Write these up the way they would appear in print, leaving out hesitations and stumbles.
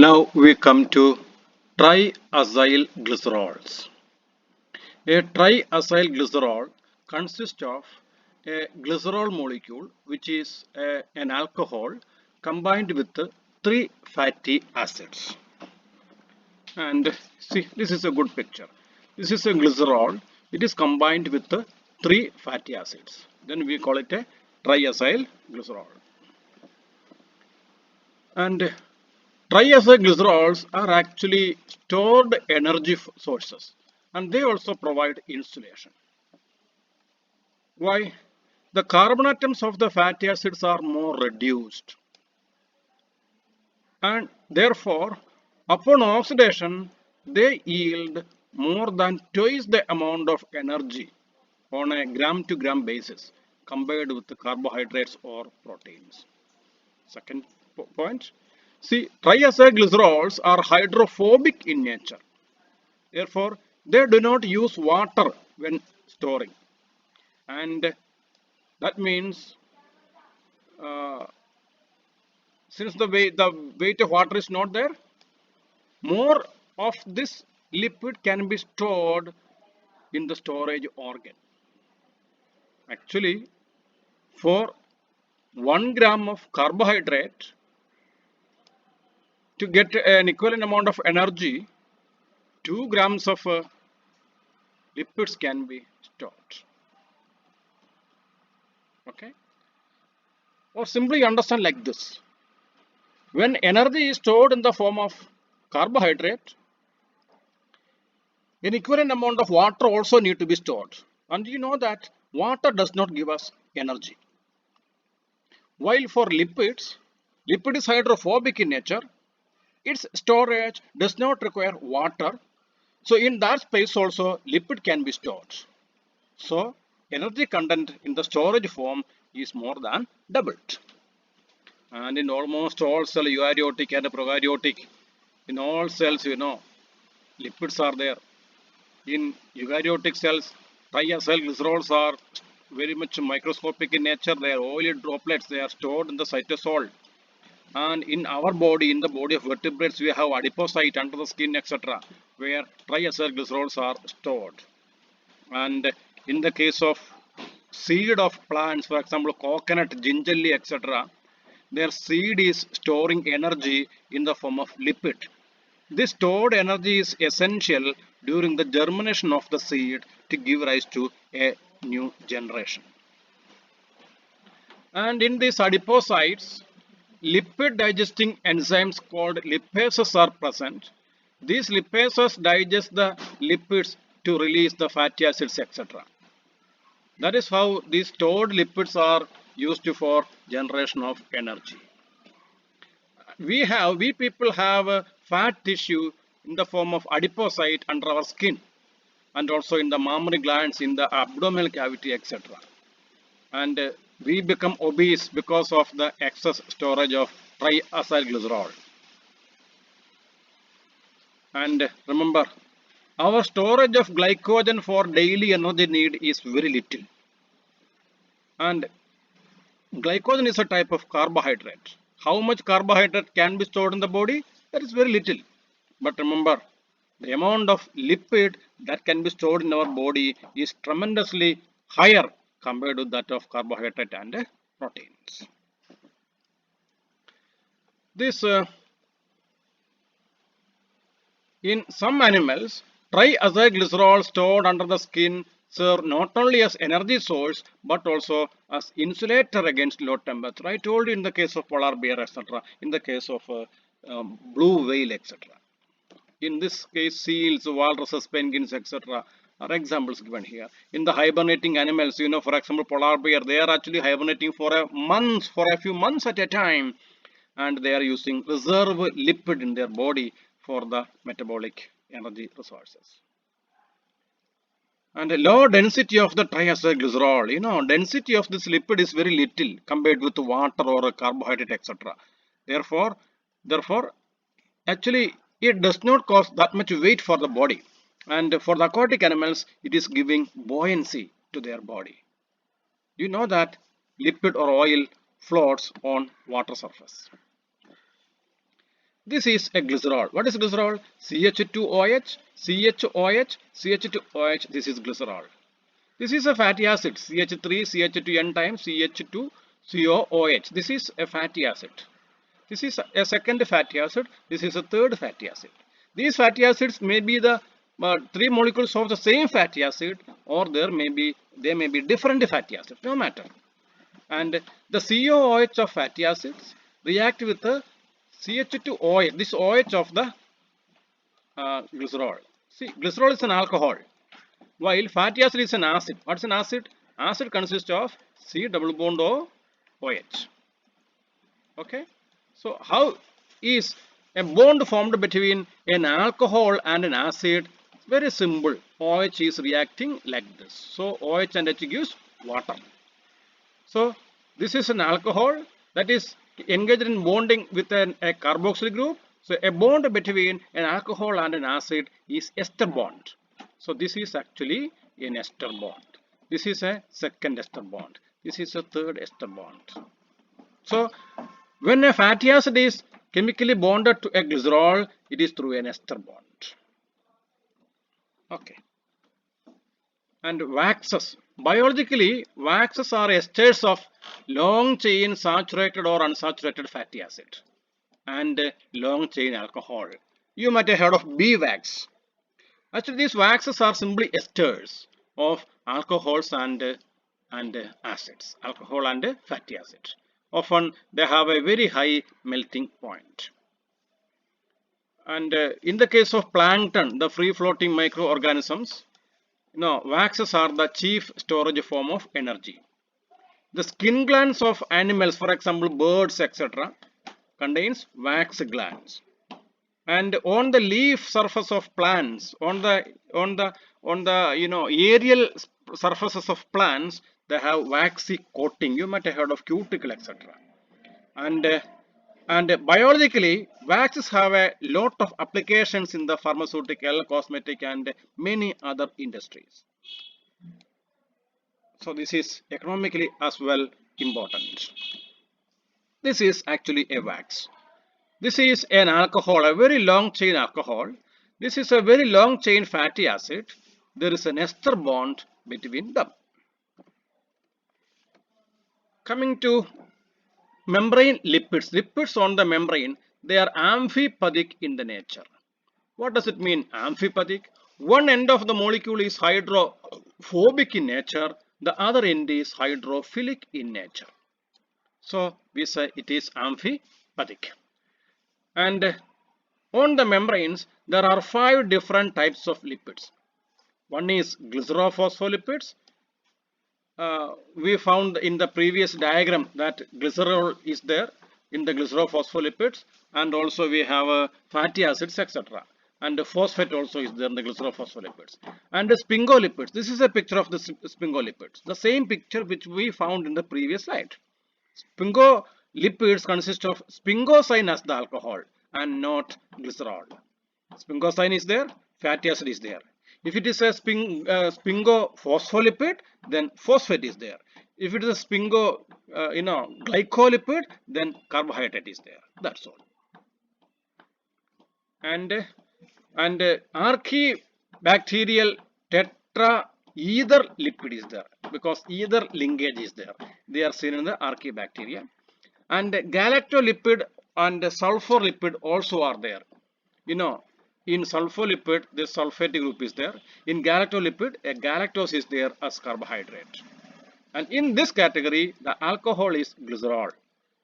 Now we come to triacyl glycerols. A triacyl glycerol consists of a glycerol molecule which is an alcohol combined with three fatty acids. And see, this is a good picture. This is a glycerol. It is combined with three fatty acids. Then we call it a triacyl glycerol. And triacylglycerols are actually stored energy sources, and they also provide insulation. Why? The carbon atoms of the fatty acids are more reduced, and therefore upon oxidation they yield more than twice the amount of energy on a gram to gram basis compared with the carbohydrates or proteins. Second point. See, triacylglycerols are hydrophobic in nature. Therefore, they do not use water when storing. And that means uh, since the weight of water is not there, more of this lipid can be stored in the storage organ. Actually, for 1 gram of carbohydrate to get an equivalent amount of energy, 2 grams of lipids can be stored. Okay, or simply understand like this: when energy is stored in the form of carbohydrate, an equivalent amount of water also need to be stored, and you know that water does not give us energy, while for lipids, lipid is hydrophobic in nature. Its storage does not require water, so in that space also lipid can be stored. So energy content in the storage form is more than doubled. And in almost all cell, eukaryotic and prokaryotic, in all cells, lipids are there. In eukaryotic cells, triacylglycerols are very much microscopic in nature. They are oily droplets. They are stored in the cytosol. And in our body, in the body of vertebrates, we have adipocyte under the skin, etc., where triacylglycerols are stored. And in the case of seed of plants, for example, coconut, gingerly, etc., their seed is storing energy in the form of lipid. This stored energy is essential during the germination of the seed to give rise to a new generation. And in these adipocytes, lipid digesting enzymes called lipases are present. These lipases digest the lipids to release the fatty acids, etc. That is how these stored lipids are used for generation of energy. We people have a fat tissue in the form of adipocyte under our skin, and also in the mammary glands, in the abdominal cavity, etc. And we become obese because of the excess storage of triacylglycerol. And remember, our storage of glycogen for daily energy need is very little. And glycogen is a type of carbohydrate. How much carbohydrate can be stored in the body? That is very little. But remember, the amount of lipid that can be stored in our body is tremendously higher compared to that of carbohydrate and proteins. This in some animals, triacylglycerol stored under the skin serve not only as energy source but also as insulator against low temperature. I told you in the case of polar bear, etc., in the case of blue whale, etc. In this case, seals, walruses, penguins, etc. are examples given here. In the hibernating animals, for example, polar bear, they are actually hibernating for a few months at a time, and they are using reserve lipid in their body for the metabolic energy resources. And a low density of the triacylglycerol, density of this lipid is very little compared with water or a carbohydrate, etc. Therefore, actually, it does not cause that much weight for the body. And for the aquatic animals, it is giving buoyancy to their body. You know that lipid or oil floats on water surface. This is a glycerol. What is glycerol? CH2OH, CHOH, CH2OH. This is glycerol. This is a fatty acid. CH3, CH2N times CH2COOH. This is a fatty acid. This is a second fatty acid. This is a third fatty acid. These fatty acids may be the three molecules of the same fatty acid, or they may be different fatty acids. No matter. And the COOH of fatty acids react with the CH2OH. This OH of the glycerol. See, glycerol is an alcohol, while fatty acid is an acid. What's an acid? Acid consists of C double bond O OH. Okay. So how is a bond formed between an alcohol and an acid? Very simple. OH is reacting like this. So OH and H gives water. So this is an alcohol that is engaged in bonding with a carboxyl group. So a bond between an alcohol and an acid is ester bond. So this is actually an ester bond. This is a second ester bond. This is a third ester bond. So when a fatty acid is chemically bonded to a glycerol, it is through an ester bond. Okay. And waxes. Biologically, waxes are esters of long chain saturated or unsaturated fatty acid and long chain alcohol. You might have heard of bee wax. Actually, these waxes are simply esters of alcohols and acids, alcohol and fatty acids. Often they have a very high melting point. And in the case of plankton, the free floating microorganisms, waxes are the chief storage form of energy. The skin glands of animals, for example birds, etc., contains wax glands. And on the leaf surface of plants, on the aerial surfaces of plants, they have waxy coating. You might have heard of cuticle, etc. And biologically, waxes have a lot of applications in the pharmaceutical, cosmetic, and many other industries. So this is economically as well important. This is actually a wax. This is an alcohol, a very long chain alcohol. This is a very long chain fatty acid. There is an ester bond between them. Coming to membrane lipids. Lipids on the membrane, they are amphipathic in the nature. What does it mean, amphipathic? One end of the molecule is hydrophobic in nature. The other end is hydrophilic in nature. So we say it is amphipathic. And on the membranes, there are 5 different types of lipids. One is glycerophospholipids. We found in the previous diagram that glycerol is there in the glycerophospholipids, and also we have fatty acids, etc. And the phosphate also is there in the glycerophospholipids. And the sphingolipids. This is a picture of the sphingolipids. The same picture which we found in the previous slide. Sphingolipids consist of sphingosine as the alcohol and not glycerol. Sphingosine is there, fatty acid is there. If it is a sphingophospholipid, then phosphate is there. If it is a glycolipid, then carbohydrate is there. That's all. And archibacterial tetraether lipid is there because ether linkage is there. They are seen in the archibacteria. And galactolipid and sulfolipid also are there. In sulfolipid, this sulfate group is there. In galactolipid, a galactose is there as carbohydrate. And in this category, the alcohol is glycerol.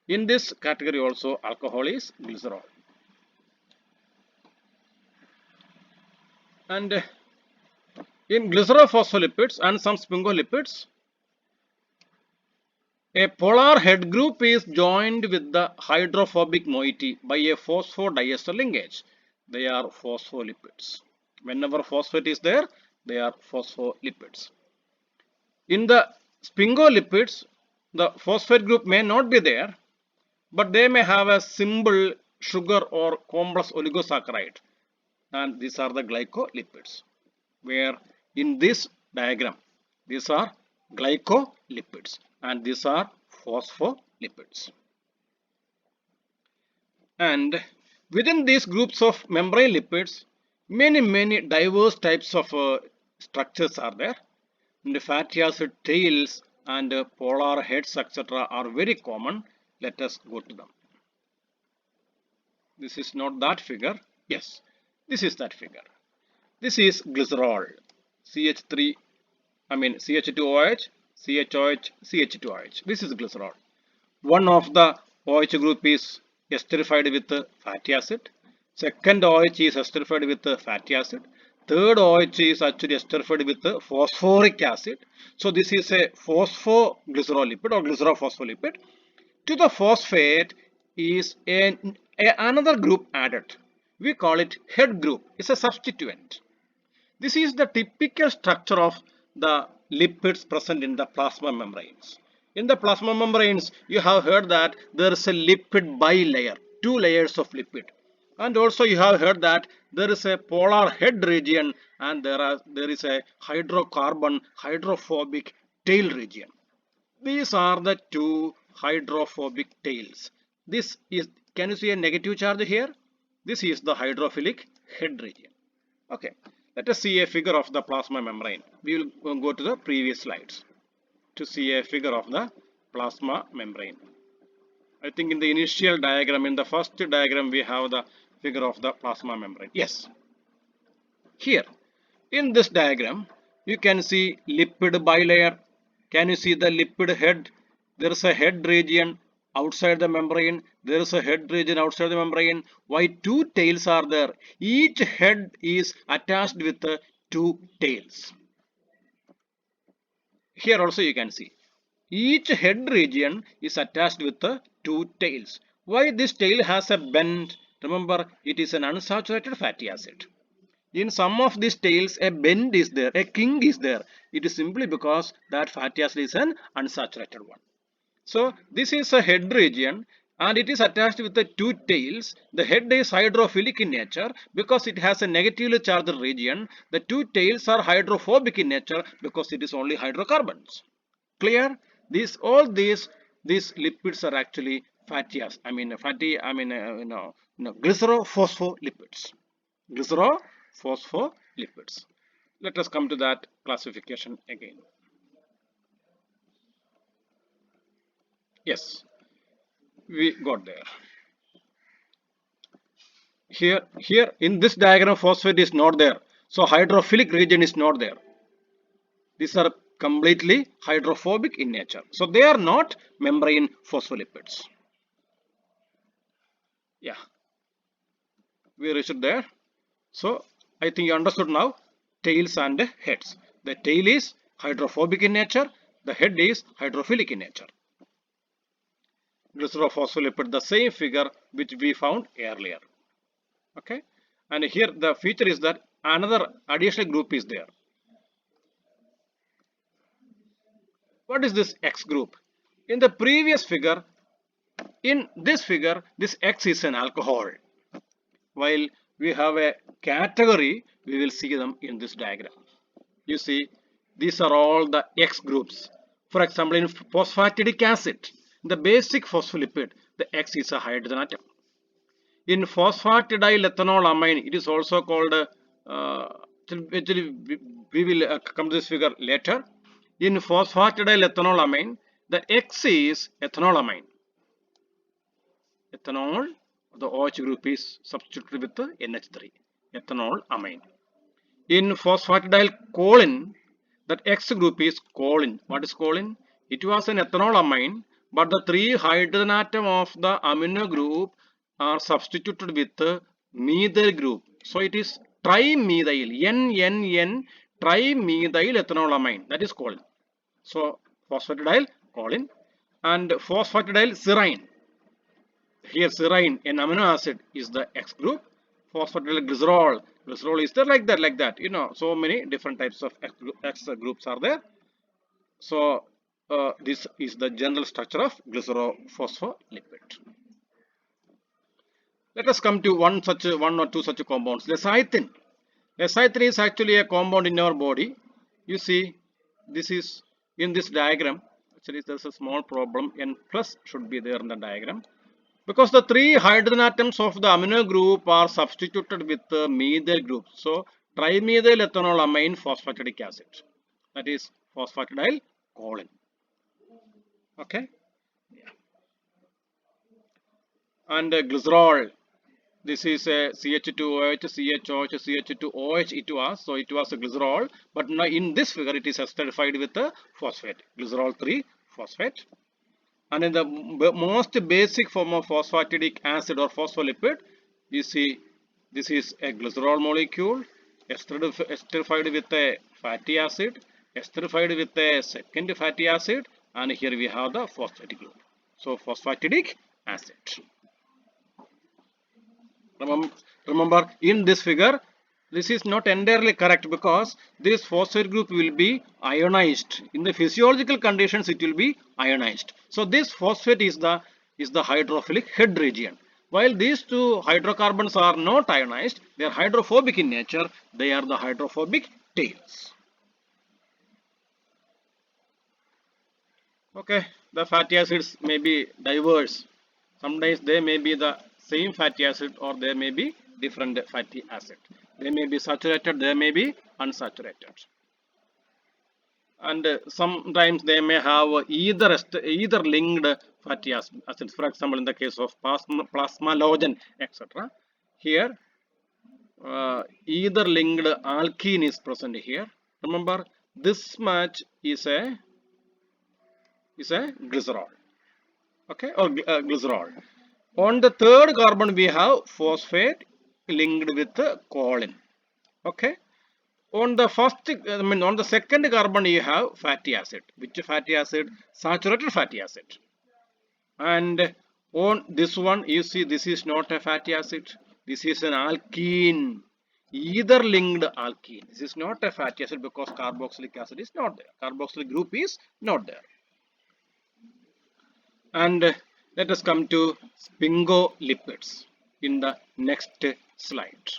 In this category also, alcohol is glycerol. And in glycerophospholipids and some sphingolipids, a polar head group is joined with the hydrophobic moiety by a phosphodiester linkage. They are phospholipids. Whenever phosphate is there, they are phospholipids. In the sphingolipids, the phosphate group may not be there, but they may have a simple sugar or complex oligosaccharide. And these are the glycolipids. Where in this diagram, these are glycolipids and these are phospholipids. And Within these groups of membrane lipids, many diverse types of structures are there. And the fatty acid tails and polar heads, etc., are very common. Let us go to them. This is not that figure. Yes, this is that figure. This is glycerol. CH3, CH2OH, CHOH, CH2OH. This is glycerol. One of the OH group is esterified with fatty acid. Second OH is esterified with fatty acid. Third OH is actually esterified with phosphoric acid. So this is a phosphoglycerolipid or glycerophospholipid. To the phosphate is another group added. We call it head group. It's a substituent. This is the typical structure of the lipids present in the plasma membranes. In the plasma membranes, you have heard that there is a lipid bilayer, two layers of lipid. And also you have heard that there is a polar head region and there is a hydrocarbon hydrophobic tail region. These are the two hydrophobic tails. This is, can you see a negative charge here? This is the hydrophilic head region. Okay, let us see a figure of the plasma membrane. We will go to the previous slides to see a figure of the plasma membrane. I think in the initial diagram, in the first diagram, we have the figure of the plasma membrane. Yes, here in this diagram, you can see lipid bilayer. Can you see the lipid head? There is a head region outside the membrane. There is a head region outside the membrane. Why two tails are there? Each head is attached with two tails. Here also you can see each head region is attached with two tails. Why this tail has a bend? Remember, it is an unsaturated fatty acid. In some of these tails, a bend is there, a kink is there. It is simply because that fatty acid is an unsaturated one. So this is a head region and it is attached with the two tails. The head is hydrophilic in nature because it has a negatively charged region. The two tails are hydrophobic in nature because it is only hydrocarbons. Clear? All these lipids are actually fatty acids. Glycerophospholipids. Glycerophospholipids. Let us come to that classification again. Yes, we got there. Here in this diagram, phosphate is not there. So hydrophilic region is not there. These are completely hydrophobic in nature. So they are not membrane phospholipids. Yeah, we reached there. So I think you understood now tails and heads. The tail is hydrophobic in nature. The head is hydrophilic in nature. Glycerophospholipid, the same figure which we found earlier. Okay, and here the feature is that another additional group is there. What is this X group? In the previous figure, in this figure, this X is an alcohol. While we have a category, we will see them in this diagram. You see, these are all the X groups. For example, in phosphatidic acid, the basic phospholipid, the X is a hydrogen atom. In phosphatidylethanolamine, it is also called, actually we will come to this figure later. In phosphatidylethanolamine, the X is ethanolamine. Ethanol, the OH group is substituted with the NH3, ethanol amine. In phosphatidylcholine, that X group is choline. What is choline? It was an ethanol amine, but the three hydrogen atom of the amino group are substituted with the methyl group. So it is trimethyl, NNN, trimethyl ethanolamine. That is choline. So phosphatidylcholine and phosphatidylserine. Here serine, an amino acid, is the X group. Phosphatidylglycerol. Glycerol is there like that. You know, so many different types of X groups are there. So this is the general structure of glycerophospholipid. Let us come to one or two such compounds. Lecithin. Lecithin is actually a compound in our body. You see, this is in this diagram. Actually, there's a small problem. N plus should be there in the diagram. Because the three hydrogen atoms of the amino group are substituted with the methyl group. So trimethyl ethanolamine phosphatidic acid. That is phosphatidyl choline. Okay. And glycerol. This is a CH2OH, CHOH, CH2OH it was. So it was a glycerol. But now in this figure it is esterified with a phosphate. Glycerol 3 phosphate. And in the most basic form of phosphatidic acid or phospholipid, you see this is a glycerol molecule esterified with a fatty acid, esterified with a second fatty acid, and here we have the phosphatic group. So phosphatidic acid. Remember in this figure, this is not entirely correct because this phosphate group will be ionized. In the physiological conditions, it will be ionized. So this phosphate is the hydrophilic head region. While these two hydrocarbons are not ionized, they are hydrophobic in nature. They are the hydrophobic tails. Okay, the fatty acids may be diverse. Sometimes they may be the same fatty acid or there may be different fatty acid. They may be saturated, they may be unsaturated. And sometimes they may have either linked fatty acids. For example, in the case of plasmalogen, etc. Here, either linked alkene is present here. Remember, this much is a glycerol. Okay, or glycerol. On the third carbon we have phosphate linked with choline. Okay. On the on the second carbon you have fatty acid. Which fatty acid? Saturated fatty acid. And on this one you see this is not a fatty acid. This is an alkene. Either linked alkene. This is not a fatty acid because carboxylic acid is not there. Carboxylic group is not there. And let us come to sphingolipids in the next slide.